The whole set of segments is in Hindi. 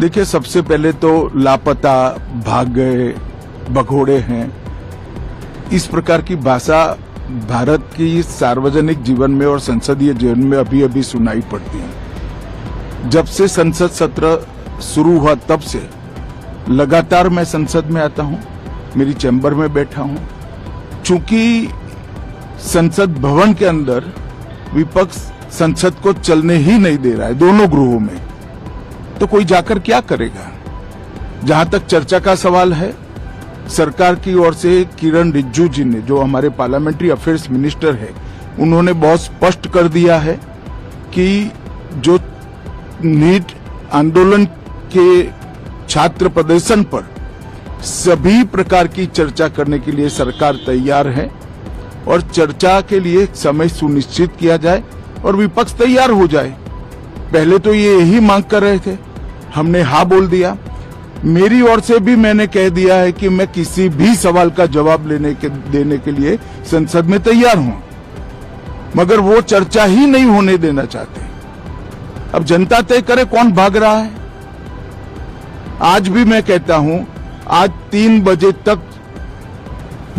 देखिए, सबसे पहले तो लापता, भाग गए, भगोड़े हैं, इस प्रकार की भाषा भारत की सार्वजनिक जीवन में और संसदीय जीवन में अभी अभी सुनाई पड़ती है। जब से संसद सत्र शुरू हुआ तब से लगातार मैं संसद में आता हूं, मेरी चैम्बर में बैठा हूं। चूंकि संसद भवन के अंदर विपक्ष संसद को चलने ही नहीं दे रहा है, दोनों गृहों में, तो कोई जाकर क्या करेगा। जहां तक चर्चा का सवाल है, सरकार की ओर से किरण रिजिजू जी ने, जो हमारे पार्लियामेंट्री अफेयर्स मिनिस्टर है, उन्होंने बहुत स्पष्ट कर दिया है कि जो नीट आंदोलन के छात्र प्रदर्शन पर सभी प्रकार की चर्चा करने के लिए सरकार तैयार है और चर्चा के लिए समय सुनिश्चित किया जाए और विपक्ष तैयार हो जाए। पहले तो ये यही मांग कर रहे थे, हमने हाँ बोल दिया। मेरी ओर से भी मैंने कह दिया है कि मैं किसी भी सवाल का जवाब देने के लिए संसद में तैयार हूं, मगर वो चर्चा ही नहीं होने देना चाहते। अब जनता तय करे कौन भाग रहा है। आज भी मैं कहता हूं, आज 3 बजे तक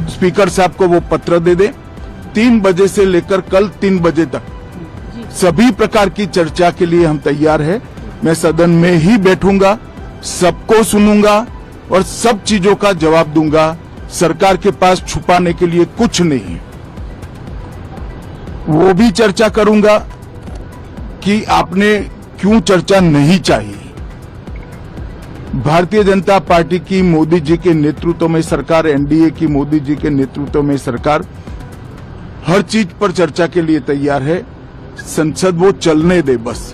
स्पीकर साहब को वो पत्र दे दे। 3 बजे से लेकर कल 3 बजे तक सभी प्रकार की चर्चा के लिए हम तैयार हैं। मैं सदन में ही बैठूंगा, सबको सुनूंगा और सब चीजों का जवाब दूंगा। सरकार के पास छुपाने के लिए कुछ नहीं। वो भी चर्चा करूंगा कि आपने क्यों चर्चा नहीं चाहिए। भारतीय जनता पार्टी की मोदी जी के नेतृत्व में सरकार, एनडीए की मोदी जी के नेतृत्व में सरकार हर चीज पर चर्चा के लिए तैयार है। संसद वो चलने दे बस।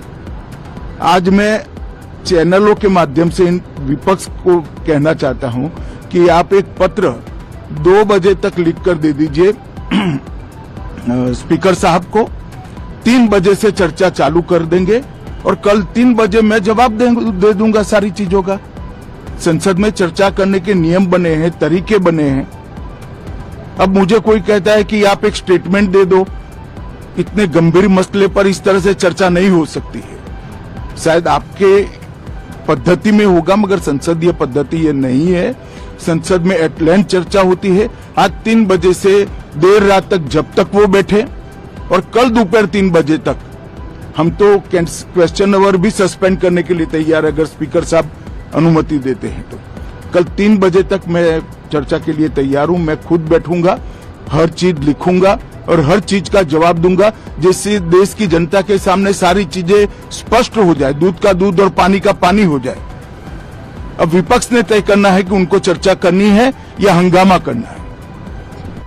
आज मैं चैनलों के माध्यम से इन विपक्ष को कहना चाहता हूं कि आप एक पत्र 2 बजे तक लिखकर दे दीजिए स्पीकर साहब को। 3 बजे से चर्चा चालू कर देंगे और कल 3 बजे मैं जवाब दे दूंगा सारी चीजों का। संसद में चर्चा करने के नियम बने हैं, तरीके बने हैं। अब मुझे कोई कहता है कि आप एक स्टेटमेंट दे दो, इतने गंभीर मसले पर इस तरह से चर्चा नहीं हो सकती है। शायद आपके पद्धति में होगा, मगर संसदीय पद्धति ये नहीं है। संसद में एट लेंथ चर्चा होती है। आज 3 बजे से देर रात तक, जब तक वो बैठे, और कल दोपहर 3 बजे तक हम तो क्वेश्चन आवर भी सस्पेंड करने के लिए तैयार है, अगर स्पीकर साहब अनुमति देते हैं तो। कल 3 बजे तक मैं चर्चा के लिए तैयार हूं। मैं खुद बैठूंगा, हर चीज लिखूंगा और हर चीज का जवाब दूंगा, जिससे देश की जनता के सामने सारी चीजें स्पष्ट हो जाए, दूध का दूध और पानी का पानी हो जाए। अब विपक्ष ने तय करना है कि उनको चर्चा करनी है या हंगामा करना है।